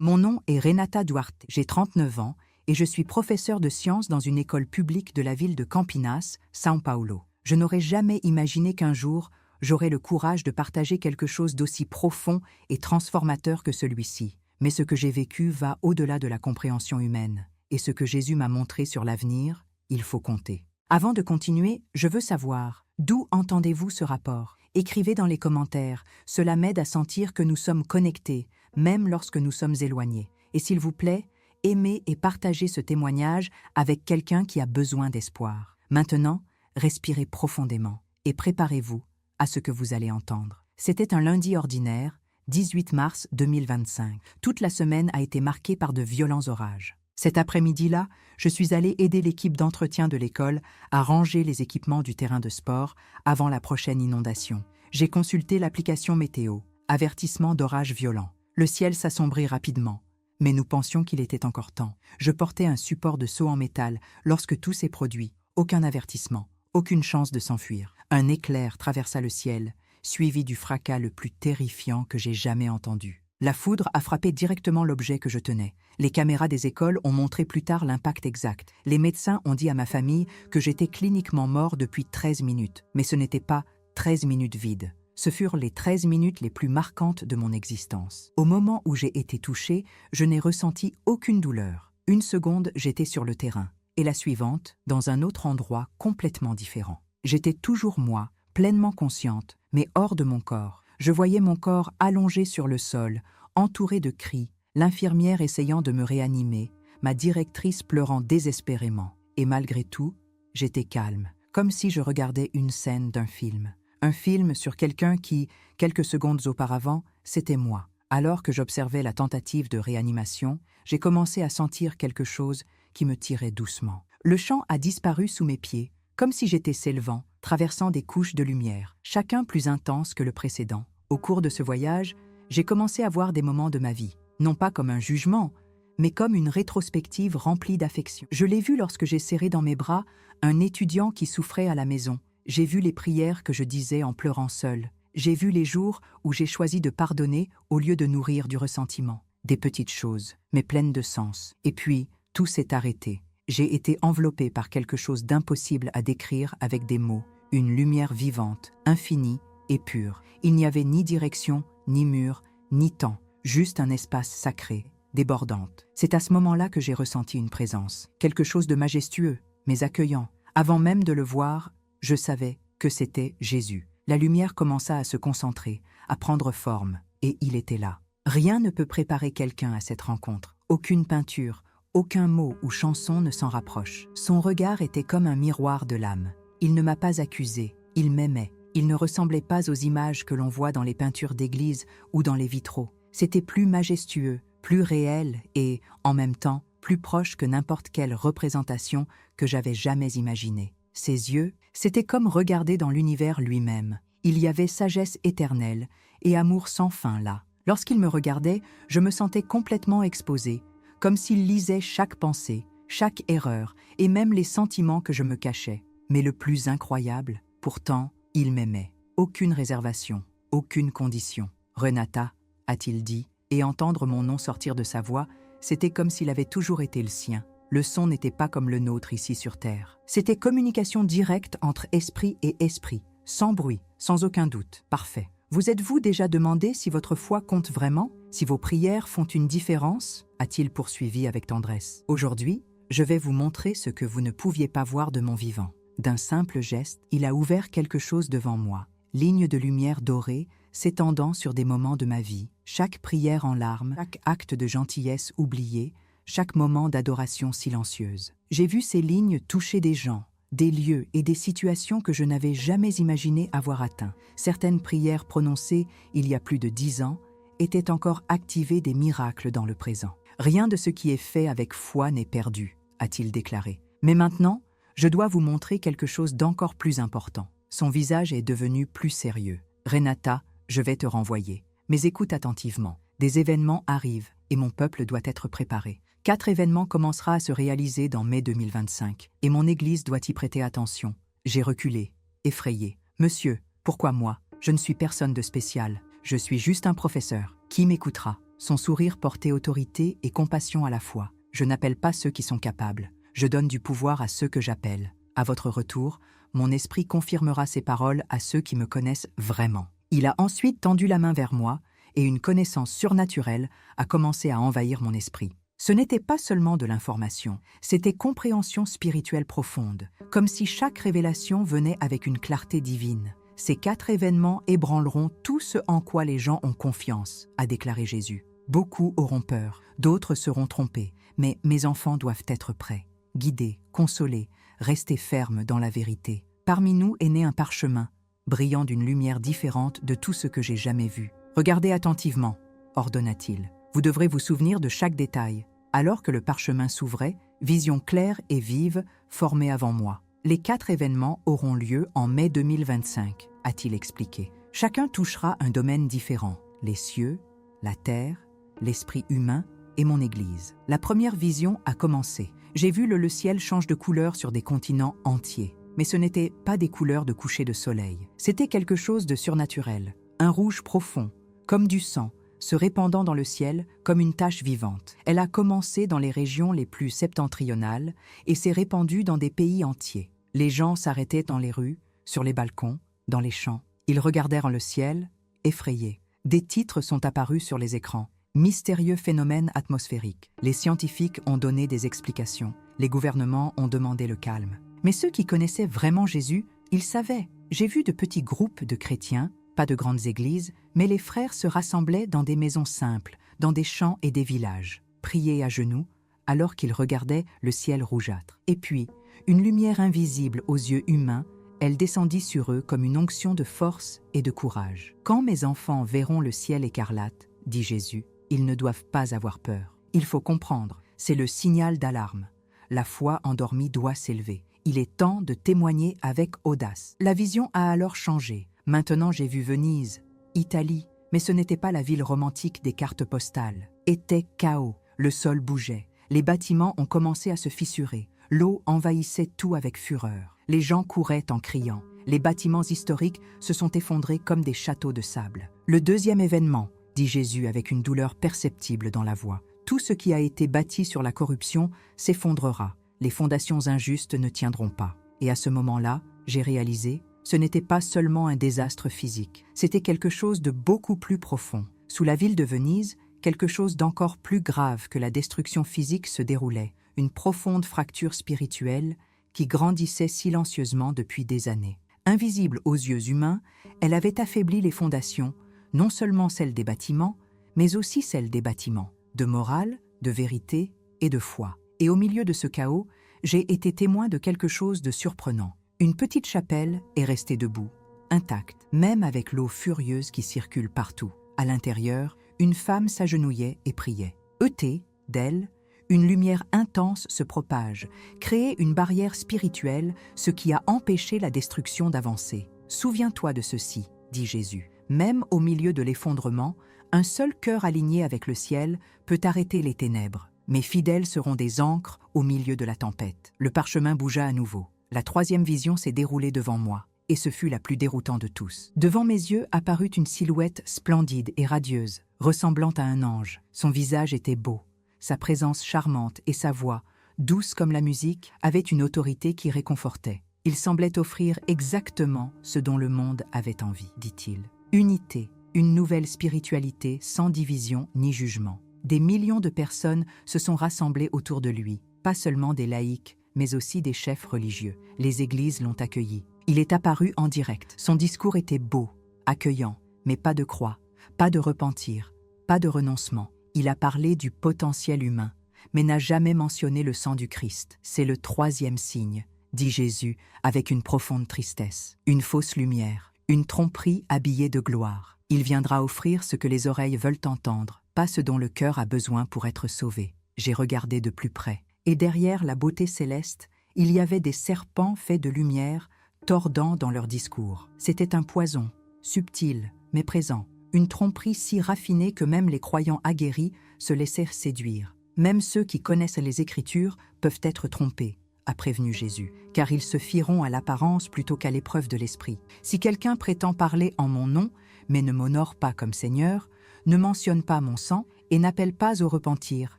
Mon nom est Renata Duarte, j'ai 39 ans et je suis professeure de sciences dans une école publique de la ville de Campinas, São Paulo. Je n'aurais jamais imaginé qu'un jour, j'aurais le courage de partager quelque chose d'aussi profond et transformateur que celui-ci. Mais ce que j'ai vécu va au-delà de la compréhension humaine. Et ce que Jésus m'a montré sur l'avenir, il faut compter. Avant de continuer, je veux savoir, d'où entendez-vous ce rapport? Écrivez dans les commentaires, cela m'aide à sentir que nous sommes connectés, même lorsque nous sommes éloignés. Et s'il vous plaît, aimez et partagez ce témoignage avec quelqu'un qui a besoin d'espoir. Maintenant, respirez profondément et préparez-vous à ce que vous allez entendre. C'était un lundi ordinaire, 18 mars 2025. Toute la semaine a été marquée par de violents orages. Cet après-midi-là, je suis allée aider l'équipe d'entretien de l'école à ranger les équipements du terrain de sport avant la prochaine inondation. J'ai consulté l'application météo. Avertissement d'orage violent. Le ciel s'assombrit rapidement, mais nous pensions qu'il était encore temps. Je portais un support de seau en métal lorsque tout s'est produit. Aucun avertissement, aucune chance de s'enfuir. Un éclair traversa le ciel, suivi du fracas le plus terrifiant que j'ai jamais entendu. La foudre a frappé directement l'objet que je tenais. Les caméras des écoles ont montré plus tard l'impact exact. Les médecins ont dit à ma famille que j'étais cliniquement mort depuis 13 minutes. Mais ce n'était pas 13 minutes vides. Ce furent les 13 minutes les plus marquantes de mon existence. Au moment où j'ai été touché, je n'ai ressenti aucune douleur. Une seconde, j'étais sur le terrain. Et la suivante, dans un autre endroit complètement différent. J'étais toujours moi, pleinement consciente, mais hors de mon corps. Je voyais mon corps allongé sur le sol, entouré de cris, l'infirmière essayant de me réanimer, ma directrice pleurant désespérément. Et malgré tout, j'étais calme, comme si je regardais une scène d'un film. Un film sur quelqu'un qui, quelques secondes auparavant, c'était moi. Alors que j'observais la tentative de réanimation, j'ai commencé à sentir quelque chose qui me tirait doucement. Le champ a disparu sous mes pieds, comme si j'étais s'élevant, traversant des couches de lumière, chacun plus intense que le précédent. Au cours de ce voyage, j'ai commencé à voir des moments de ma vie, non pas comme un jugement, mais comme une rétrospective remplie d'affection. Je l'ai vu lorsque j'ai serré dans mes bras un étudiant qui souffrait à la maison. J'ai vu les prières que je disais en pleurant seul. J'ai vu les jours où j'ai choisi de pardonner au lieu de nourrir du ressentiment. Des petites choses, mais pleines de sens. Et puis, tout s'est arrêté. J'ai été enveloppée par quelque chose d'impossible à décrire avec des mots. Une lumière vivante, infinie et pure. Il n'y avait ni direction, ni mur, ni temps. Juste un espace sacré, débordante. C'est à ce moment-là que j'ai ressenti une présence. Quelque chose de majestueux, mais accueillant. Avant même de le voir, je savais que c'était Jésus. La lumière commença à se concentrer, à prendre forme, et il était là. Rien ne peut préparer quelqu'un à cette rencontre. Aucune peinture, aucun mot ou chanson ne s'en rapproche. Son regard était comme un miroir de l'âme. Il ne m'a pas accusé, il m'aimait. Il ne ressemblait pas aux images que l'on voit dans les peintures d'église ou dans les vitraux. C'était plus majestueux, plus réel et, en même temps, plus proche que n'importe quelle représentation que j'avais jamais imaginée. Ses yeux, c'était comme regarder dans l'univers lui-même. Il y avait sagesse éternelle et amour sans fin là. Lorsqu'il me regardait, je me sentais complètement exposée, comme s'il lisait chaque pensée, chaque erreur et même les sentiments que je me cachais. Mais le plus incroyable, pourtant, il m'aimait. Aucune réservation, aucune condition. « Renata », a-t-il dit, et entendre mon nom sortir de sa voix, c'était comme s'il avait toujours été le sien. Le son n'était pas comme le nôtre ici sur Terre. C'était communication directe entre esprit et esprit, sans bruit, sans aucun doute. Parfait. Vous êtes-vous déjà demandé si votre foi compte vraiment? Si vos prières font une différence? A-t-il poursuivi avec tendresse. Aujourd'hui, je vais vous montrer ce que vous ne pouviez pas voir de mon vivant. D'un simple geste, il a ouvert quelque chose devant moi. Ligne de lumière dorée s'étendant sur des moments de ma vie. Chaque prière en larmes, chaque acte de gentillesse oublié, chaque moment d'adoration silencieuse. J'ai vu ces lignes toucher des gens, des lieux et des situations que je n'avais jamais imaginé avoir atteints. Certaines prières prononcées il y a plus de 10 ans étaient encore activées des miracles dans le présent. Rien de ce qui est fait avec foi n'est perdu, a-t-il déclaré. Mais maintenant, je dois vous montrer quelque chose d'encore plus important. Son visage est devenu plus sérieux. Renata, je vais te renvoyer. Mais écoute attentivement. Des événements arrivent et mon peuple doit être préparé. 4 événements commencera à se réaliser dans mai 2025 et mon Église doit y prêter attention. J'ai reculé, effrayé. Monsieur, pourquoi moi? Je ne suis personne de spécial. Je suis juste un professeur. Qui m'écoutera? Son sourire portait autorité et compassion à la fois. Je n'appelle pas ceux qui sont capables. Je donne du pouvoir à ceux que j'appelle. À votre retour, mon esprit confirmera ces paroles à ceux qui me connaissent vraiment. Il a ensuite tendu la main vers moi et une connaissance surnaturelle a commencé à envahir mon esprit. Ce n'était pas seulement de l'information, c'était compréhension spirituelle profonde, comme si chaque révélation venait avec une clarté divine. Ces 4 événements ébranleront tout ce en quoi les gens ont confiance, a déclaré Jésus. Beaucoup auront peur, d'autres seront trompés, mais mes enfants doivent être prêts, guidés, consolés, rester fermes dans la vérité. Parmi nous est né un parchemin, brillant d'une lumière différente de tout ce que j'ai jamais vu. Regardez attentivement, ordonna-t-il. Vous devrez vous souvenir de chaque détail. Alors que le parchemin s'ouvrait, vision claire et vive formait avant moi. Les 4 événements auront lieu en mai 2025, a-t-il expliqué. Chacun touchera un domaine différent, les cieux, la terre, l'esprit humain et mon Église. La première vision a commencé. J'ai vu le ciel change de couleur sur des continents entiers. Mais ce n'était pas des couleurs de coucher de soleil. C'était quelque chose de surnaturel. Un rouge profond, comme du sang, se répandant dans le ciel comme une tache vivante. Elle a commencé dans les régions les plus septentrionales et s'est répandue dans des pays entiers. Les gens s'arrêtaient dans les rues, sur les balcons, dans les champs. Ils regardèrent le ciel, effrayés. Des titres sont apparus sur les écrans. Mystérieux phénomènes atmosphériques. Les scientifiques ont donné des explications. Les gouvernements ont demandé le calme. Mais ceux qui connaissaient vraiment Jésus, ils savaient. J'ai vu de petits groupes de chrétiens, pas de grandes églises, mais les frères se rassemblaient dans des maisons simples, dans des champs et des villages, priaient à genoux, alors qu'ils regardaient le ciel rougeâtre. Et puis, une lumière invisible aux yeux humains, elle descendit sur eux comme une onction de force et de courage. Quand mes enfants verront le ciel écarlate, dit Jésus, ils ne doivent pas avoir peur. Il faut comprendre, c'est le signal d'alarme. La foi endormie doit s'élever. Il est temps de témoigner avec audace. La vision a alors changé. Maintenant j'ai vu Venise, Italie, mais ce n'était pas la ville romantique des cartes postales. Était chaos, le sol bougeait, les bâtiments ont commencé à se fissurer, l'eau envahissait tout avec fureur. Les gens couraient en criant, les bâtiments historiques se sont effondrés comme des châteaux de sable. Le deuxième événement, dit Jésus avec une douleur perceptible dans la voix. Tout ce qui a été bâti sur la corruption s'effondrera. Les fondations injustes ne tiendront pas. Et à ce moment-là, j'ai réalisé, ce n'était pas seulement un désastre physique, c'était quelque chose de beaucoup plus profond. Sous la ville de Venise, quelque chose d'encore plus grave que la destruction physique se déroulait, une profonde fracture spirituelle qui grandissait silencieusement depuis des années. Invisible aux yeux humains, elle avait affaibli les fondations, non seulement celles des bâtiments, mais aussi celles des bâtiments, de morale, de vérité et de foi. Et au milieu de ce chaos, j'ai été témoin de quelque chose de surprenant. Une petite chapelle est restée debout, intacte, même avec l'eau furieuse qui circule partout. À l'intérieur, une femme s'agenouillait et priait. Ôtée d'elle, une lumière intense se propage, créait une barrière spirituelle, ce qui a empêché la destruction d'avancer. Souviens-toi de ceci, dit Jésus. Même au milieu de l'effondrement, un seul cœur aligné avec le ciel peut arrêter les ténèbres. Mes fidèles seront des ancres au milieu de la tempête. Le parchemin bougea à nouveau. La troisième vision s'est déroulée devant moi, et ce fut la plus déroutante de tous. Devant mes yeux apparut une silhouette splendide et radieuse, ressemblant à un ange. Son visage était beau, sa présence charmante et sa voix, douce comme la musique, avaient une autorité qui réconfortait. Il semblait offrir exactement ce dont le monde avait envie, dit-il. Unité, une nouvelle spiritualité sans division ni jugement. Des millions de personnes se sont rassemblées autour de lui, pas seulement des laïcs, mais aussi des chefs religieux. Les églises l'ont accueilli. Il est apparu en direct. Son discours était beau, accueillant, mais pas de croix, pas de repentir, pas de renoncement. Il a parlé du potentiel humain, mais n'a jamais mentionné le sang du Christ. C'est le troisième signe, dit Jésus avec une profonde tristesse. Une fausse lumière, une tromperie habillée de gloire. Il viendra offrir ce que les oreilles veulent entendre, pas ce dont le cœur a besoin pour être sauvé. J'ai regardé de plus près, et derrière la beauté céleste, il y avait des serpents faits de lumière, tordant dans leur discours. C'était un poison, subtil, mais présent, une tromperie si raffinée que même les croyants aguerris se laissèrent séduire. Même ceux qui connaissent les Écritures peuvent être trompés, a prévenu Jésus, car ils se fieront à l'apparence plutôt qu'à l'épreuve de l'esprit. Si quelqu'un prétend parler en mon nom, mais ne m'honore pas comme Seigneur, ne mentionne pas mon sang et n'appelle pas au repentir.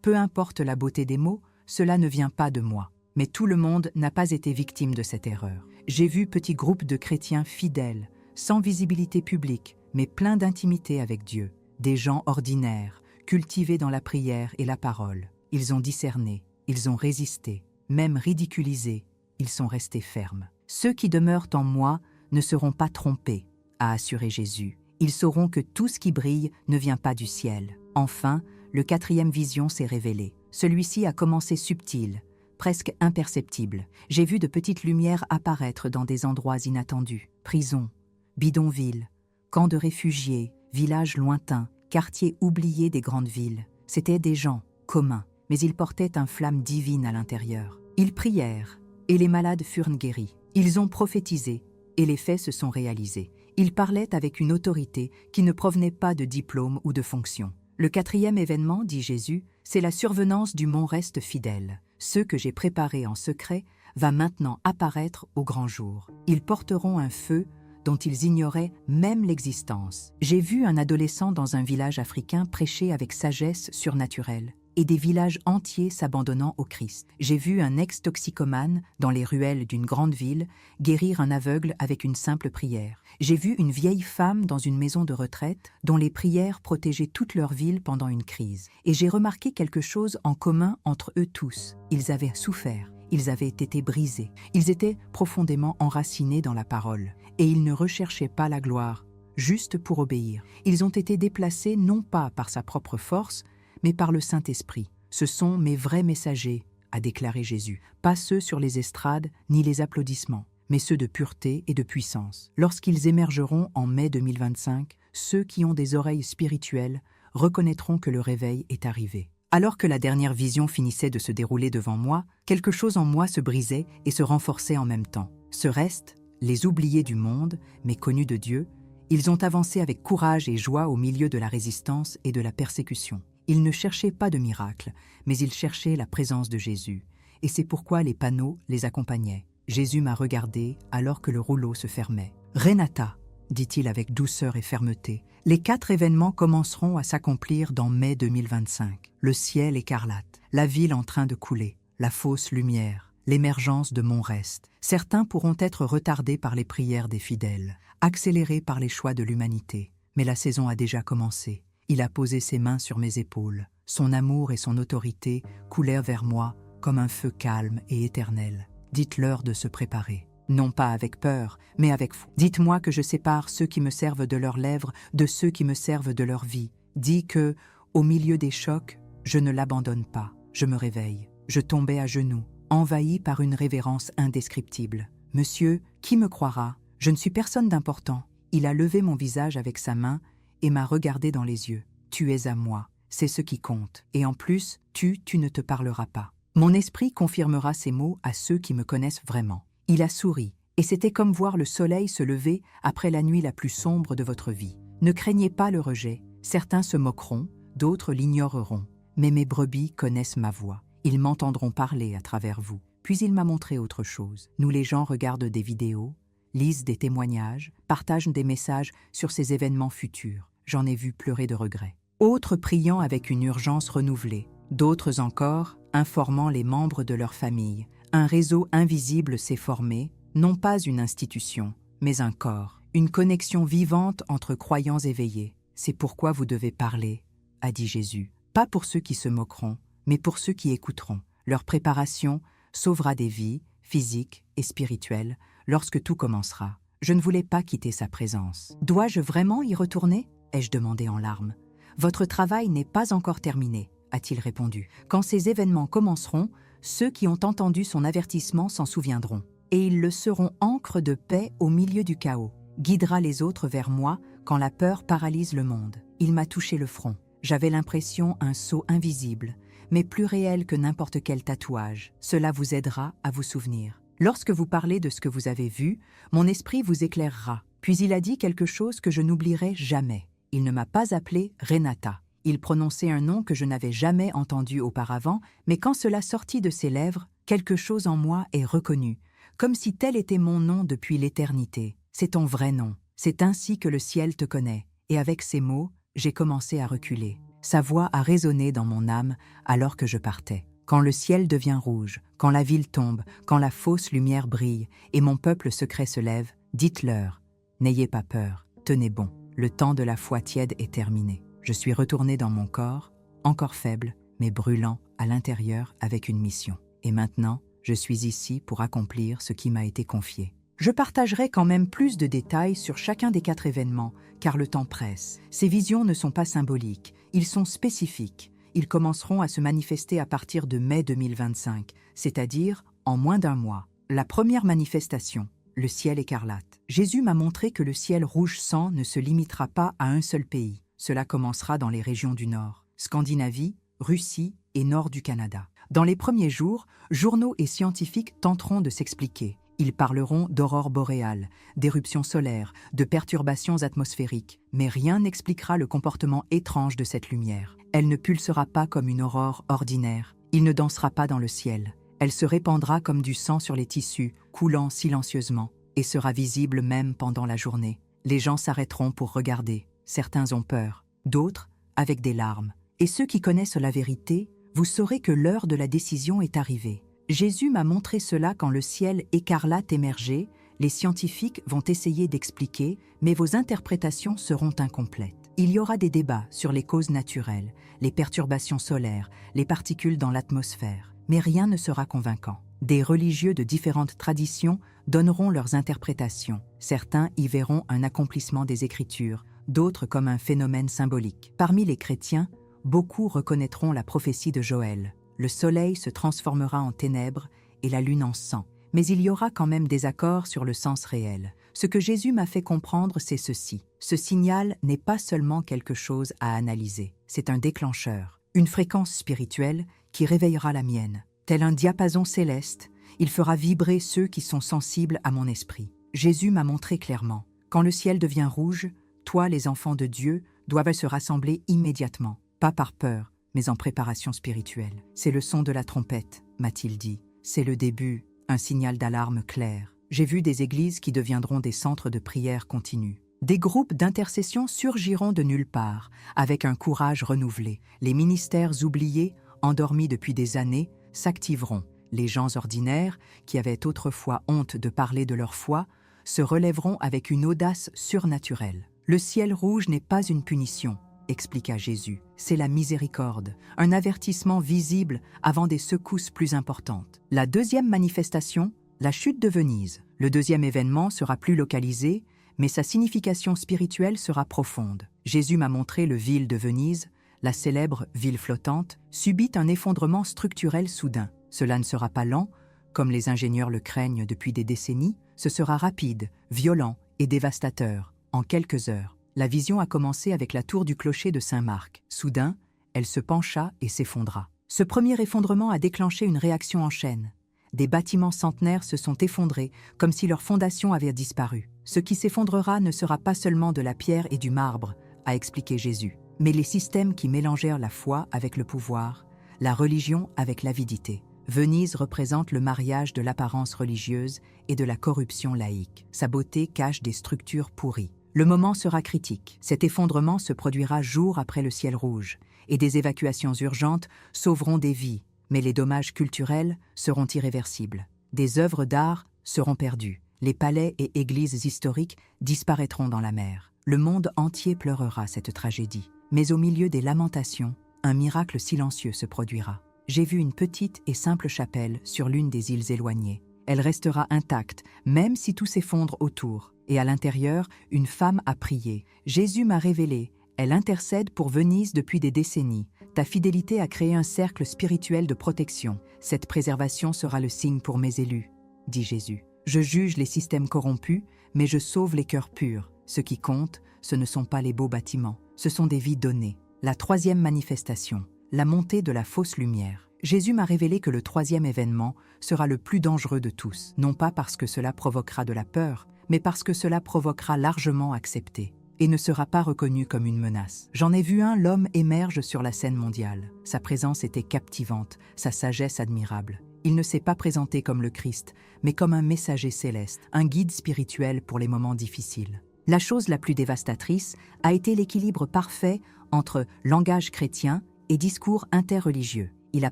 Peu importe la beauté des mots, cela ne vient pas de moi. Mais tout le monde n'a pas été victime de cette erreur. J'ai vu petits groupes de chrétiens fidèles, sans visibilité publique, mais pleins d'intimité avec Dieu. Des gens ordinaires, cultivés dans la prière et la parole. Ils ont discerné, ils ont résisté, même ridiculisés, ils sont restés fermes. Ceux qui demeurent en moi ne seront pas trompés, a assuré Jésus. Ils sauront que tout ce qui brille ne vient pas du ciel. Enfin, le 4e vision s'est révélé. Celui-ci a commencé subtil, presque imperceptible. J'ai vu de petites lumières apparaître dans des endroits inattendus. Prisons, bidonvilles, camps de réfugiés, villages lointains, quartiers oubliés des grandes villes. C'étaient des gens communs, mais ils portaient une flamme divine à l'intérieur. Ils prièrent, et les malades furent guéris. Ils ont prophétisé, et les faits se sont réalisés. Ils parlaient avec une autorité qui ne provenait pas de diplôme ou de fonction. Le 4e événement, dit Jésus, c'est la survenance du mon reste fidèle. Ce que j'ai préparé en secret va maintenant apparaître au grand jour. Ils porteront un feu dont ils ignoraient même l'existence. J'ai vu un adolescent dans un village africain prêcher avec sagesse surnaturelle et des villages entiers s'abandonnant au Christ. J'ai vu un ex-toxicomane dans les ruelles d'une grande ville guérir un aveugle avec une simple prière. J'ai vu une vieille femme dans une maison de retraite dont les prières protégeaient toute leur ville pendant une crise. Et j'ai remarqué quelque chose en commun entre eux tous. Ils avaient souffert, ils avaient été brisés, ils étaient profondément enracinés dans la parole. Et ils ne recherchaient pas la gloire, juste pour obéir. Ils ont été déplacés non pas par sa propre force, mais par le Saint-Esprit. Ce sont mes vrais messagers, a déclaré Jésus. Pas ceux sur les estrades ni les applaudissements, mais ceux de pureté et de puissance. Lorsqu'ils émergeront en mai 2025, ceux qui ont des oreilles spirituelles reconnaîtront que le réveil est arrivé. Alors que la dernière vision finissait de se dérouler devant moi, quelque chose en moi se brisait et se renforçait en même temps. Ce reste, les oubliés du monde, mais connus de Dieu, ils ont avancé avec courage et joie au milieu de la résistance et de la persécution. Ils ne cherchaient pas de miracle, mais ils cherchaient la présence de Jésus. Et c'est pourquoi les panneaux les accompagnaient. Jésus m'a regardé alors que le rouleau se fermait. « Renata », dit-il avec douceur et fermeté, « les 4 événements commenceront à s'accomplir dans mai 2025. Le ciel écarlate, la ville en train de couler, la fausse lumière, l'émergence de mon reste. Certains pourront être retardés par les prières des fidèles, accélérés par les choix de l'humanité. Mais la saison a déjà commencé. Il a posé ses mains sur mes épaules. Son amour et son autorité coulèrent vers moi comme un feu calme et éternel. Dites-leur de se préparer. Non pas avec peur, mais avec foi. Dites-moi que je sépare ceux qui me servent de leurs lèvres de ceux qui me servent de leur vie. Dis que, au milieu des chocs, je ne l'abandonne pas. Je me réveille. Je tombais à genoux, envahi par une révérence indescriptible. « Monsieur, qui me croira? Je ne suis personne d'important. » Il a levé mon visage avec sa main et m'a regardé dans les yeux. « Tu es à moi, c'est ce qui compte. Et en plus, tu ne te parleras pas. » Mon esprit confirmera ces mots à ceux qui me connaissent vraiment. Il a souri, et c'était comme voir le soleil se lever après la nuit la plus sombre de votre vie. Ne craignez pas le rejet. Certains se moqueront, d'autres l'ignoreront. Mais mes brebis connaissent ma voix. Ils m'entendront parler à travers vous. Puis il m'a montré autre chose. Nous les gens regardent des vidéos, lisent des témoignages, partagent des messages sur ces événements futurs. J'en ai vu pleurer de regret. Autres priant avec une urgence renouvelée. D'autres encore informant les membres de leur famille. Un réseau invisible s'est formé, non pas une institution, mais un corps. Une connexion vivante entre croyants éveillés. C'est pourquoi vous devez parler, a dit Jésus. Pas pour ceux qui se moqueront, mais pour ceux qui écouteront. Leur préparation sauvera des vies, physiques et spirituelles, lorsque tout commencera. Je ne voulais pas quitter sa présence. Dois-je vraiment y retourner? Ai-je demandé en larmes. Votre travail n'est pas encore terminé, a-t-il répondu. Quand ces événements commenceront, ceux qui ont entendu son avertissement s'en souviendront. Et ils le seront encre de paix au milieu du chaos. Guidera les autres vers moi quand la peur paralyse le monde. Il m'a touché le front. J'avais l'impression un sceau invisible, mais plus réel que n'importe quel tatouage. Cela vous aidera à vous souvenir. Lorsque vous parlez de ce que vous avez vu, mon esprit vous éclairera. Puis il a dit quelque chose que je n'oublierai jamais. Il ne m'a pas appelée Renata. Il prononçait un nom que je n'avais jamais entendu auparavant, mais quand cela sortit de ses lèvres, quelque chose en moi est reconnu, comme si tel était mon nom depuis l'éternité. C'est ton vrai nom. C'est ainsi que le ciel te connaît. Et avec ces mots, j'ai commencé à reculer. Sa voix a résonné dans mon âme alors que je partais. Quand le ciel devient rouge, quand la ville tombe, quand la fausse lumière brille et mon peuple secret se lève, dites-leur, n'ayez pas peur, tenez bon, le temps de la foi tiède est terminé. Je suis retourné dans mon corps, encore faible, mais brûlant à l'intérieur avec une mission. Et maintenant, je suis ici pour accomplir ce qui m'a été confié. Je partagerai quand même plus de détails sur chacun des 4 événements, car le temps presse. Ces visions ne sont pas symboliques, ils sont spécifiques. Ils commenceront à se manifester à partir de mai 2025, c'est-à-dire en moins d'un mois. La première manifestation, le ciel écarlate. Jésus m'a montré que le ciel rouge sang ne se limitera pas à un seul pays. Cela commencera dans les régions du Nord, Scandinavie, Russie et Nord du Canada. Dans les premiers jours, journaux et scientifiques tenteront de s'expliquer. Ils parleront d'aurores boréales, d'éruptions solaires, de perturbations atmosphériques, mais rien n'expliquera le comportement étrange de cette lumière. Elle ne pulsera pas comme une aurore ordinaire, il ne dansera pas dans le ciel. Elle se répandra comme du sang sur les tissus, coulant silencieusement, et sera visible même pendant la journée. Les gens s'arrêteront pour regarder. Certains ont peur, d'autres avec des larmes. Et ceux qui connaissent la vérité, vous saurez que l'heure de la décision est arrivée. Jésus m'a montré cela quand le ciel écarlate émergeait. Les scientifiques vont essayer d'expliquer, mais vos interprétations seront incomplètes. Il y aura des débats sur les causes naturelles, les perturbations solaires, les particules dans l'atmosphère, mais rien ne sera convaincant. Des religieux de différentes traditions donneront leurs interprétations. Certains y verront un accomplissement des Écritures, d'autres comme un phénomène symbolique. Parmi les chrétiens, beaucoup reconnaîtront la prophétie de Joël. Le soleil se transformera en ténèbres et la lune en sang. Mais il y aura quand même des accords sur le sens réel. Ce que Jésus m'a fait comprendre, c'est ceci. Ce signal n'est pas seulement quelque chose à analyser, c'est un déclencheur, une fréquence spirituelle qui réveillera la mienne. Tel un diapason céleste, il fera vibrer ceux qui sont sensibles à mon esprit. Jésus m'a montré clairement, quand le ciel devient rouge, toi, les enfants de Dieu, doivent se rassembler immédiatement, pas par peur, mais en préparation spirituelle. C'est le son de la trompette, m'a-t-il dit. C'est le début, un signal d'alarme clair. J'ai vu des églises qui deviendront des centres de prière continue. Des groupes d'intercession surgiront de nulle part, avec un courage renouvelé. Les ministères oubliés, endormis depuis des années, s'activeront. Les gens ordinaires, qui avaient autrefois honte de parler de leur foi, se relèveront avec une audace surnaturelle. Le ciel rouge n'est pas une punition, expliqua Jésus. C'est la miséricorde, un avertissement visible avant des secousses plus importantes. La deuxième manifestation, la chute de Venise. Le deuxième événement sera plus localisé, mais sa signification spirituelle sera profonde. Jésus m'a montré le ville de Venise, la célèbre ville flottante, subit un effondrement structurel soudain. Cela ne sera pas lent, comme les ingénieurs le craignent depuis des décennies, ce sera rapide, violent et dévastateur, en quelques heures. La vision a commencé avec la tour du clocher de Saint-Marc. Soudain, elle se pencha et s'effondra. Ce premier effondrement a déclenché une réaction en chaîne. Des bâtiments centenaires se sont effondrés, comme si leurs fondations avaient disparu. Ce qui s'effondrera ne sera pas seulement de la pierre et du marbre, a expliqué Jésus, mais les systèmes qui mélangèrent la foi avec le pouvoir, la religion avec l'avidité. Venise représente le mariage de l'apparence religieuse et de la corruption laïque. Sa beauté cache des structures pourries. Le moment sera critique. Cet effondrement se produira jour après le ciel rouge, et des évacuations urgentes sauveront des vies, mais les dommages culturels seront irréversibles. Des œuvres d'art seront perdues. Les palais et églises historiques disparaîtront dans la mer. Le monde entier pleurera cette tragédie. Mais au milieu des lamentations, un miracle silencieux se produira. J'ai vu une petite et simple chapelle sur l'une des îles éloignées. Elle restera intacte, même si tout s'effondre autour. Et à l'intérieur, une femme a prié. Jésus m'a révélé. Elle intercède pour Venise depuis des décennies. Ta fidélité a créé un cercle spirituel de protection. Cette préservation sera le signe pour mes élus, dit Jésus. Je juge les systèmes corrompus, mais je sauve les cœurs purs. Ce qui compte, ce ne sont pas les beaux bâtiments, ce sont des vies données. La troisième manifestation, la montée de la fausse lumière. Jésus m'a révélé que le troisième événement sera le plus dangereux de tous, non pas parce que cela provoquera de la peur, mais parce que cela provoquera largement accepté et ne sera pas reconnu comme une menace. J'en ai vu un, l'homme émerge sur la scène mondiale. Sa présence était captivante, sa sagesse admirable. Il ne s'est pas présenté comme le Christ, mais comme un messager céleste, un guide spirituel pour les moments difficiles. La chose la plus dévastatrice a été l'équilibre parfait entre langage chrétien et discours interreligieux. Il a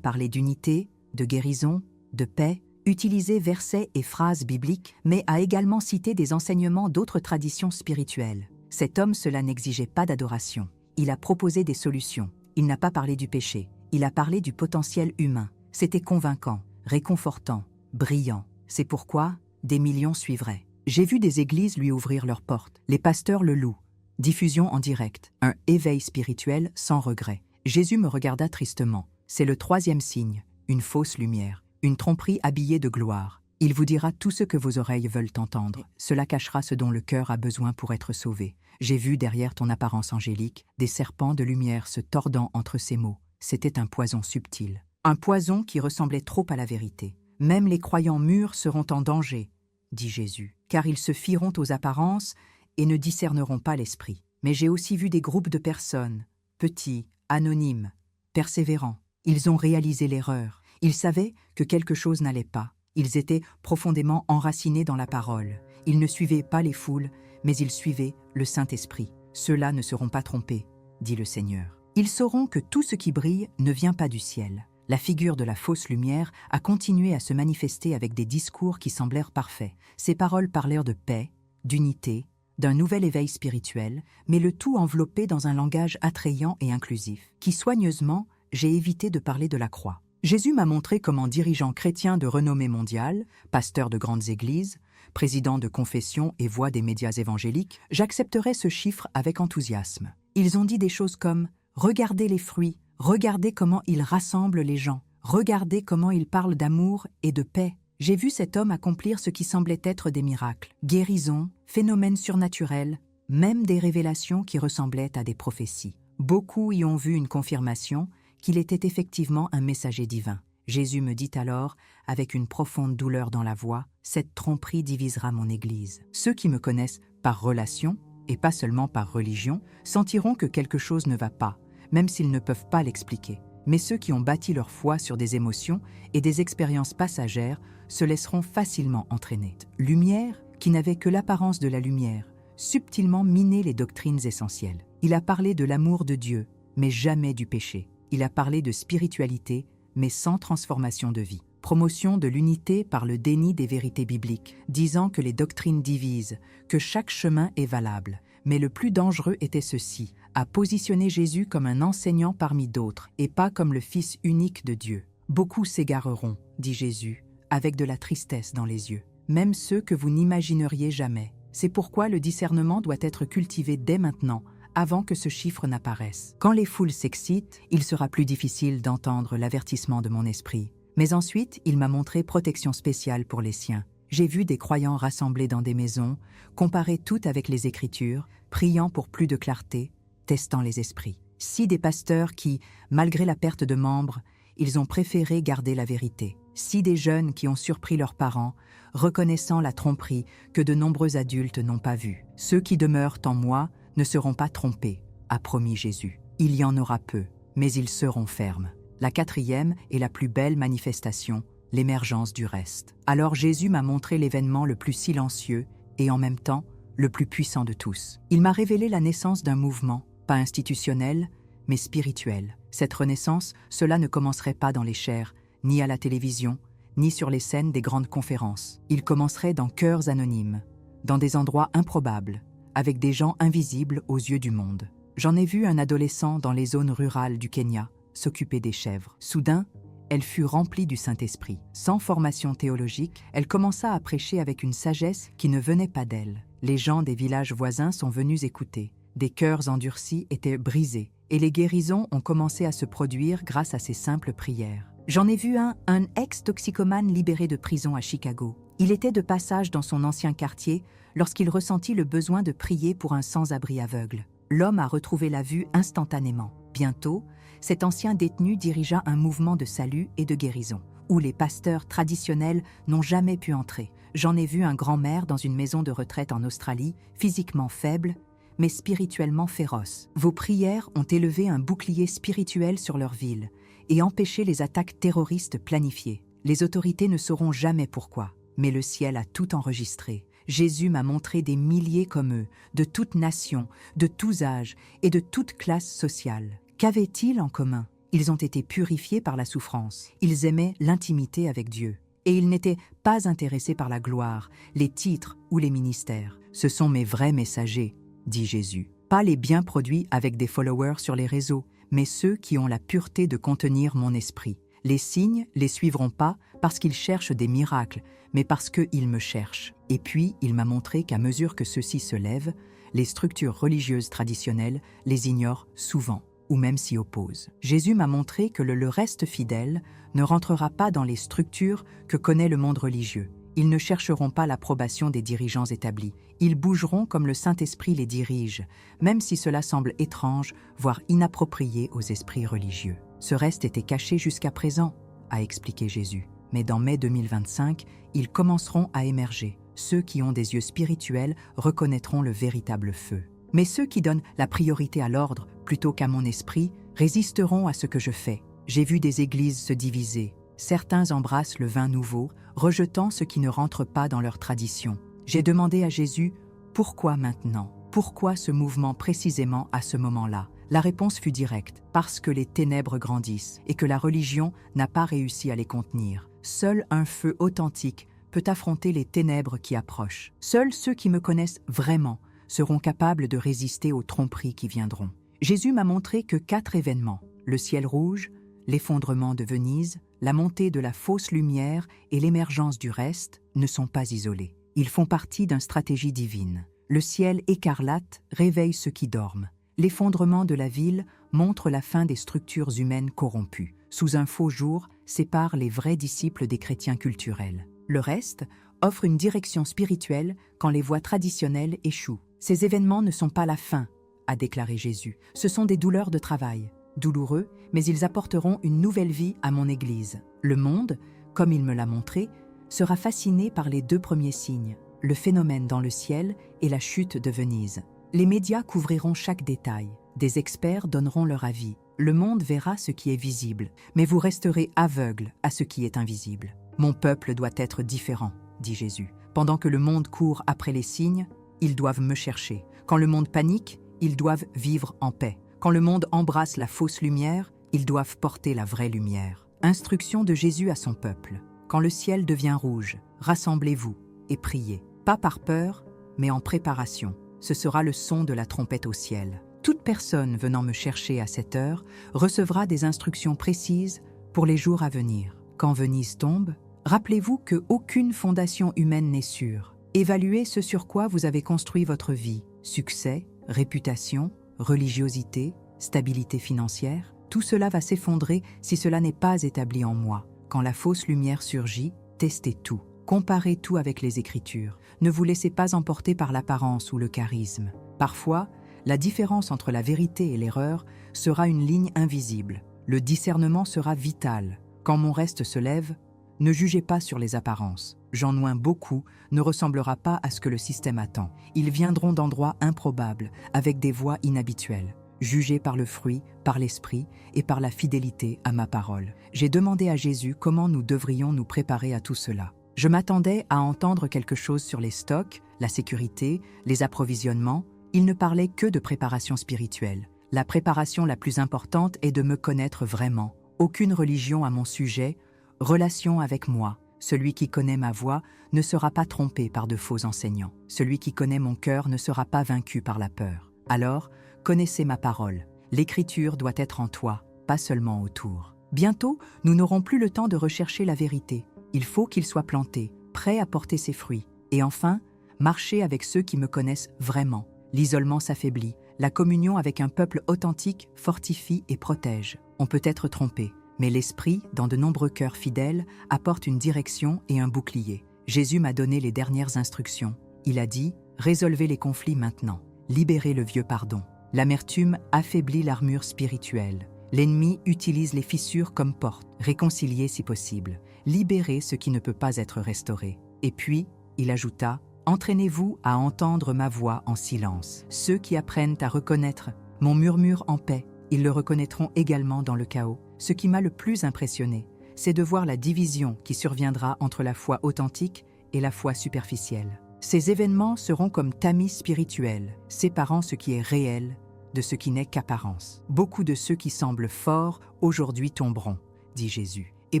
parlé d'unité, de guérison, de paix, utilisé versets et phrases bibliques, mais a également cité des enseignements d'autres traditions spirituelles. Cet homme, cela n'exigeait pas d'adoration. Il a proposé des solutions. Il n'a pas parlé du péché. Il a parlé du potentiel humain. C'était convaincant, réconfortant, brillant. C'est pourquoi des millions suivraient. J'ai vu des églises lui ouvrir leurs portes. Les pasteurs le louent. Diffusion en direct. Un éveil spirituel sans regret. Jésus me regarda tristement. C'est le troisième signe, une fausse lumière, une tromperie habillée de gloire. Il vous dira tout ce que vos oreilles veulent entendre. Cela cachera ce dont le cœur a besoin pour être sauvé. J'ai vu derrière ton apparence angélique des serpents de lumière se tordant entre ses mots. C'était un poison subtil. Un poison qui ressemblait trop à la vérité. Même les croyants mûrs seront en danger, dit Jésus, car ils se fieront aux apparences et ne discerneront pas l'esprit. Mais j'ai aussi vu des groupes de personnes, petits, anonymes, persévérants. Ils ont réalisé l'erreur. Ils savaient que quelque chose n'allait pas. Ils étaient profondément enracinés dans la parole. Ils ne suivaient pas les foules, mais ils suivaient le Saint-Esprit. Ceux-là ne seront pas trompés, dit le Seigneur. Ils sauront que tout ce qui brille ne vient pas du ciel. La figure de la fausse lumière a continué à se manifester avec des discours qui semblèrent parfaits. Ses paroles parlèrent de paix, d'unité, d'un nouvel éveil spirituel, mais le tout enveloppé dans un langage attrayant et inclusif, qui soigneusement, j'ai évité de parler de la croix. Jésus m'a montré comment dirigeant chrétien de renommée mondiale, pasteur de grandes églises, président de confession et voix des médias évangéliques, j'accepterais ce chiffre avec enthousiasme. Ils ont dit des choses comme « Regardez les fruits, regardez comment ils rassemblent les gens, regardez comment ils parlent d'amour et de paix. » J'ai vu cet homme accomplir ce qui semblait être des miracles, guérisons, phénomènes surnaturels, même des révélations qui ressemblaient à des prophéties. Beaucoup y ont vu une confirmation qu'il était effectivement un messager divin. Jésus me dit alors, avec une profonde douleur dans la voix, « Cette tromperie divisera mon Église. » Ceux qui me connaissent par relation, et pas seulement par religion, sentiront que quelque chose ne va pas, même s'ils ne peuvent pas l'expliquer. Mais ceux qui ont bâti leur foi sur des émotions et des expériences passagères se laisseront facilement entraîner. Lumière, qui n'avait que l'apparence de la lumière, subtilement miné les doctrines essentielles. Il a parlé de l'amour de Dieu, mais jamais du péché. Il a parlé de spiritualité, mais sans transformation de vie. Promotion de l'unité par le déni des vérités bibliques, disant que les doctrines divisent, que chaque chemin est valable. Mais le plus dangereux était ceci, à positionner Jésus comme un enseignant parmi d'autres, et pas comme le Fils unique de Dieu. Beaucoup s'égareront, dit Jésus, avec de la tristesse dans les yeux, même ceux que vous n'imagineriez jamais. C'est pourquoi le discernement doit être cultivé dès maintenant, avant que ce chiffre n'apparaisse. Quand les foules s'excitent, il sera plus difficile d'entendre l'avertissement de mon esprit. Mais ensuite, il m'a montré protection spéciale pour les siens. J'ai vu des croyants rassemblés dans des maisons, comparer tout avec les Écritures, priant pour plus de clarté, testant les esprits. Si des pasteurs qui, malgré la perte de membres, ils ont préféré garder la vérité. Si des jeunes qui ont surpris leurs parents, reconnaissant la tromperie que de nombreux adultes n'ont pas vue. Ceux qui demeurent en moi ne seront pas trompés, a promis Jésus. Il y en aura peu, mais ils seront fermes. La quatrième et la plus belle manifestation, l'émergence du reste. Alors Jésus m'a montré l'événement le plus silencieux et en même temps le plus puissant de tous. Il m'a révélé la naissance d'un mouvement, pas institutionnel, mais spirituel. Cette renaissance, cela ne commencerait pas dans les chairs, ni à la télévision, ni sur les scènes des grandes conférences. Il commencerait dans cœurs anonymes, dans des endroits improbables, avec des gens invisibles aux yeux du monde. J'en ai vu un adolescent dans les zones rurales du Kenya s'occuper des chèvres. Soudain, elle fut remplie du Saint-Esprit. Sans formation théologique, elle commença à prêcher avec une sagesse qui ne venait pas d'elle. Les gens des villages voisins sont venus écouter. Des cœurs endurcis étaient brisés, et les guérisons ont commencé à se produire grâce à ces simples prières. J'en ai vu un ex-toxicomane libéré de prison à Chicago. Il était de passage dans son ancien quartier lorsqu'il ressentit le besoin de prier pour un sans-abri aveugle. L'homme a retrouvé la vue instantanément. Bientôt, cet ancien détenu dirigea un mouvement de salut et de guérison, où les pasteurs traditionnels n'ont jamais pu entrer. J'en ai vu un grand-mère dans une maison de retraite en Australie, physiquement faible, mais spirituellement féroce. Vos prières ont élevé un bouclier spirituel sur leur ville et empêché les attaques terroristes planifiées. Les autorités ne sauront jamais pourquoi, mais le ciel a tout enregistré. Jésus m'a montré des milliers comme eux, de toutes nations, de tous âges et de toutes classes sociales. Qu'avaient-ils en commun? Ils ont été purifiés par la souffrance. Ils aimaient l'intimité avec Dieu. Et ils n'étaient pas intéressés par la gloire, les titres ou les ministères. Ce sont mes vrais messagers, dit Jésus. Pas les biens produits avec des followers sur les réseaux, mais ceux qui ont la pureté de contenir mon esprit. Les signes les suivront pas parce qu'ils cherchent des miracles, mais parce qu'ils me cherchent. Et puis, il m'a montré qu'à mesure que ceux-ci se lèvent, les structures religieuses traditionnelles les ignorent souvent, ou même s'y opposent. Jésus m'a montré que le reste fidèle ne rentrera pas dans les structures que connaît le monde religieux. Ils ne chercheront pas l'approbation des dirigeants établis. Ils bougeront comme le Saint-Esprit les dirige, même si cela semble étrange, voire inapproprié aux esprits religieux. Ce reste était caché jusqu'à présent, a expliqué Jésus. Mais dans mai 2025, ils commenceront à émerger. Ceux qui ont des yeux spirituels reconnaîtront le véritable feu. Mais ceux qui donnent la priorité à l'ordre plutôt qu'à mon esprit résisteront à ce que je fais. J'ai vu des églises se diviser. Certains embrassent le vin nouveau, rejetant ce qui ne rentre pas dans leur tradition. J'ai demandé à Jésus, pourquoi maintenant? Pourquoi ce mouvement précisément à ce moment-là? La réponse fut directe, parce que les ténèbres grandissent et que la religion n'a pas réussi à les contenir. Seul un feu authentique peut affronter les ténèbres qui approchent. Seuls ceux qui me connaissent vraiment seront capables de résister aux tromperies qui viendront. Jésus m'a montré que 4 événements, le ciel rouge, l'effondrement de Venise, la montée de la fausse lumière et l'émergence du reste, ne sont pas isolés. Ils font partie d'une stratégie divine. Le ciel écarlate réveille ceux qui dorment. L'effondrement de la ville montre la fin des structures humaines corrompues. Sous un faux jour, sépare les vrais disciples des chrétiens culturels. Le reste offre une direction spirituelle quand les voies traditionnelles échouent. Ces événements ne sont pas la fin, a déclaré Jésus. Ce sont des douleurs de travail. Douloureux, mais ils apporteront une nouvelle vie à mon Église. Le monde, comme il me l'a montré, sera fasciné par les 2 premiers signes, le phénomène dans le ciel et la chute de Venise. Les médias couvriront chaque détail. Des experts donneront leur avis. Le monde verra ce qui est visible, mais vous resterez aveugles à ce qui est invisible. Mon peuple doit être différent, dit Jésus. Pendant que le monde court après les signes, ils doivent me chercher. Quand le monde panique, ils doivent vivre en paix. Quand le monde embrasse la fausse lumière, ils doivent porter la vraie lumière. Instruction de Jésus à son peuple. Quand le ciel devient rouge, rassemblez-vous et priez. Pas par peur, mais en préparation. Ce sera le son de la trompette au ciel. Toute personne venant me chercher à cette heure recevra des instructions précises pour les jours à venir. Quand Venise tombe, rappelez-vous qu'aucune fondation humaine n'est sûre. Évaluez ce sur quoi vous avez construit votre vie. Succès, réputation, religiosité, stabilité financière. Tout cela va s'effondrer si cela n'est pas établi en moi. Quand la fausse lumière surgit, testez tout. Comparez tout avec les Écritures. Ne vous laissez pas emporter par l'apparence ou le charisme. Parfois, la différence entre la vérité et l'erreur sera une ligne invisible. Le discernement sera vital. Quand mon reste se lève, ne jugez pas sur les apparences. J'en oins beaucoup ne ressemblera pas à ce que le système attend. Ils viendront d'endroits improbables, avec des voies inhabituelles. Jugés par le fruit, par l'esprit et par la fidélité à ma parole. J'ai demandé à Jésus comment nous devrions nous préparer à tout cela. Je m'attendais à entendre quelque chose sur les stocks, la sécurité, les approvisionnements. Il ne parlait que de préparation spirituelle. La préparation la plus importante est de me connaître vraiment. Aucune religion à mon sujet, relation avec moi. Celui qui connaît ma voix ne sera pas trompé par de faux enseignants. Celui qui connaît mon cœur ne sera pas vaincu par la peur. Alors, connaissez ma parole. L'écriture doit être en toi, pas seulement autour. Bientôt, nous n'aurons plus le temps de rechercher la vérité. Il faut qu'il soit planté, prêt à porter ses fruits. Et enfin, marcher avec ceux qui me connaissent vraiment. L'isolement s'affaiblit. La communion avec un peuple authentique fortifie et protège. On peut être trompé, mais l'Esprit, dans de nombreux cœurs fidèles, apporte une direction et un bouclier. Jésus m'a donné les dernières instructions. Il a dit « Résolvez les conflits maintenant. Libérez le vieux pardon. » L'amertume affaiblit l'armure spirituelle. L'ennemi utilise les fissures comme porte. Réconciliez si possible. Libérez ce qui ne peut pas être restauré. Et puis, il ajouta « Entraînez-vous à entendre ma voix en silence. Ceux qui apprennent à reconnaître mon murmure en paix, ils le reconnaîtront également dans le chaos. Ce qui m'a le plus impressionné, c'est de voir la division qui surviendra entre la foi authentique et la foi superficielle. Ces événements seront comme tamis spirituels, séparant ce qui est réel de ce qui n'est qu'apparence. Beaucoup de ceux qui semblent forts aujourd'hui tomberont, dit Jésus, et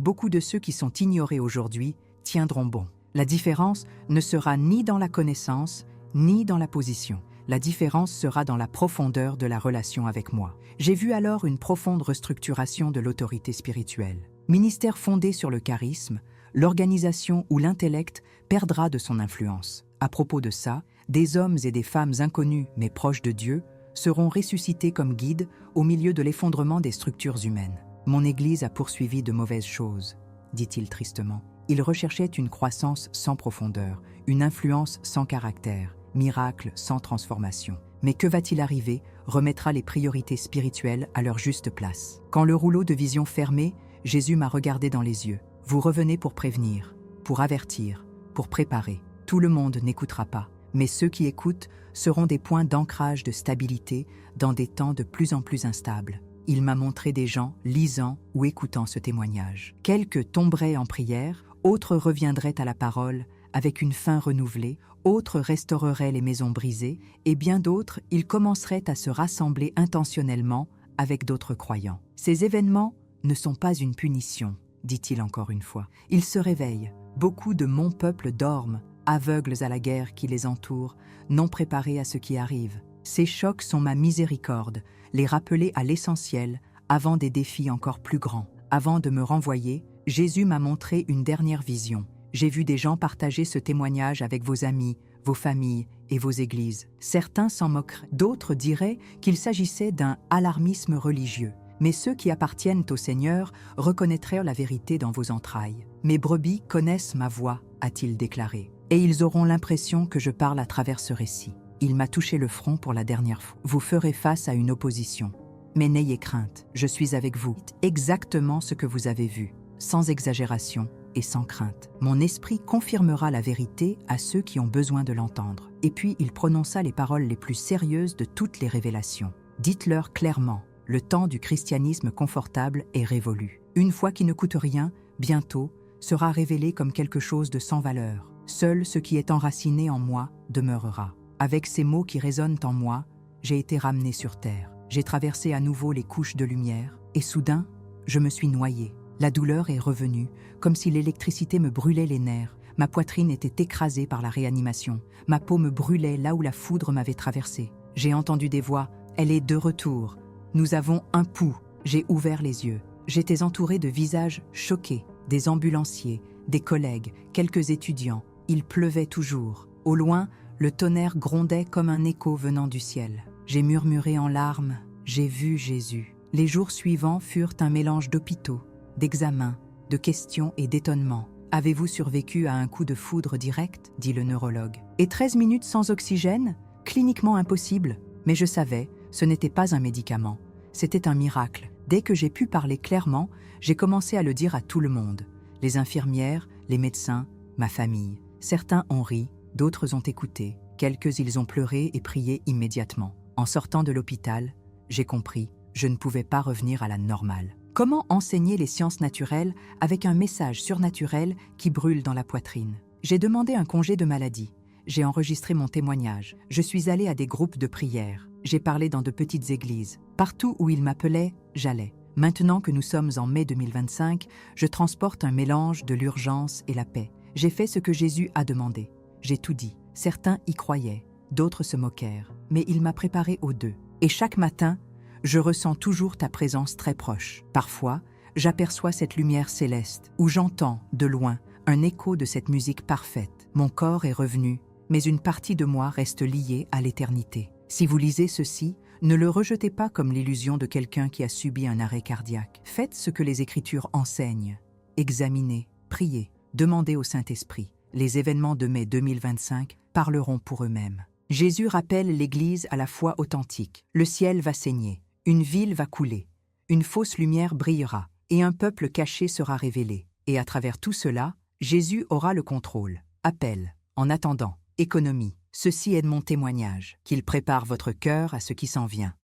beaucoup de ceux qui sont ignorés aujourd'hui tiendront bon. La différence ne sera ni dans la connaissance, ni dans la position. La différence sera dans la profondeur de la relation avec moi. J'ai vu alors une profonde restructuration de l'autorité spirituelle. Ministère fondé sur le charisme, l'organisation ou l'intellect perdra de son influence. À propos de ça, des hommes et des femmes inconnus mais proches de Dieu seront ressuscités comme guides au milieu de l'effondrement des structures humaines. Mon Église a poursuivi de mauvaises choses, dit-il tristement. Il recherchait une croissance sans profondeur, une influence sans caractère, miracle sans transformation. Mais que va-t-il arriver? Remettra les priorités spirituelles à leur juste place. Quand le rouleau de vision fermé, Jésus m'a regardé dans les yeux. Vous revenez pour prévenir, pour avertir, pour préparer. Tout le monde n'écoutera pas, mais ceux qui écoutent seront des points d'ancrage de stabilité dans des temps de plus en plus instables. Il m'a montré des gens lisant ou écoutant ce témoignage. Quelques tomberaient en prière, autres reviendraient à la parole avec une faim renouvelée, autres restaureraient les maisons brisées, et bien d'autres, ils commenceraient à se rassembler intentionnellement avec d'autres croyants. Ces événements ne sont pas une punition, dit-il encore une fois. Ils se réveillent. Beaucoup de mon peuple dorment, aveugles à la guerre qui les entoure, non préparés à ce qui arrive. Ces chocs sont ma miséricorde, les rappeler à l'essentiel avant des défis encore plus grands. Avant de me renvoyer, Jésus m'a montré une dernière vision. J'ai vu des gens partager ce témoignage avec vos amis, vos familles et vos églises. Certains s'en moqueraient, d'autres diraient qu'il s'agissait d'un alarmisme religieux. Mais ceux qui appartiennent au Seigneur reconnaîtraient la vérité dans vos entrailles. Mes brebis connaissent ma voix, a-t-il déclaré, et ils auront l'impression que je parle à travers ce récit. Il m'a touché le front pour la dernière fois. Vous ferez face à une opposition. Mais n'ayez crainte, je suis avec vous. Exactement ce que vous avez vu, sans exagération et sans crainte. Mon esprit confirmera la vérité à ceux qui ont besoin de l'entendre. Et puis il prononça les paroles les plus sérieuses de toutes les révélations. Dites-leur clairement, le temps du christianisme confortable est révolu. Une foi qui ne coûte rien, bientôt, sera révélée comme quelque chose de sans valeur. Seul ce qui est enraciné en moi demeurera. Avec ces mots qui résonnent en moi, j'ai été ramené sur terre. J'ai traversé à nouveau les couches de lumière, et soudain, je me suis noyé. La douleur est revenue, comme si l'électricité me brûlait les nerfs. Ma poitrine était écrasée par la réanimation. Ma peau me brûlait là où la foudre m'avait traversée. J'ai entendu des voix. Elle est de retour. Nous avons un pouls. J'ai ouvert les yeux. J'étais entouré de visages choqués, des ambulanciers, des collègues, quelques étudiants. Il pleuvait toujours. Au loin, le tonnerre grondait comme un écho venant du ciel. J'ai murmuré en larmes. J'ai vu Jésus. Les jours suivants furent un mélange d'hôpitaux, d'examens, de questions et d'étonnements. Avez-vous survécu à un coup de foudre direct? Dit le neurologue. Et 13 minutes sans oxygène? Cliniquement impossible. Mais je savais, ce n'était pas un médicament. C'était un miracle. Dès que j'ai pu parler clairement, j'ai commencé à le dire à tout le monde. Les infirmières, les médecins, ma famille. Certains ont ri, d'autres ont écouté. Quelques ils ont pleuré et prié immédiatement. En sortant de l'hôpital, j'ai compris, je ne pouvais pas revenir à la normale. Comment enseigner les sciences naturelles avec un message surnaturel qui brûle dans la poitrine? J'ai demandé un congé de maladie. J'ai enregistré mon témoignage. Je suis allé à des groupes de prière. J'ai parlé dans de petites églises. Partout où ils m'appelaient, j'allais. Maintenant que nous sommes en mai 2025, je transporte un mélange de l'urgence et la paix. J'ai fait ce que Jésus a demandé. J'ai tout dit. Certains y croyaient, d'autres se moquèrent. Mais il m'a préparé aux deux. Et chaque matin, je ressens toujours ta présence très proche. Parfois, j'aperçois cette lumière céleste, ou j'entends, de loin, un écho de cette musique parfaite. Mon corps est revenu, mais une partie de moi reste liée à l'éternité. Si vous lisez ceci, ne le rejetez pas comme l'illusion de quelqu'un qui a subi un arrêt cardiaque. Faites ce que les Écritures enseignent. Examinez, priez, demandez au Saint-Esprit. Les événements de mai 2025 parleront pour eux-mêmes. Jésus rappelle l'Église à la foi authentique. Le ciel va saigner. Une ville va couler, une fausse lumière brillera, et un peuple caché sera révélé. Et à travers tout cela, Jésus aura le contrôle. Appel. En attendant, économie. Ceci est mon témoignage, qu'il prépare votre cœur à ce qui s'en vient.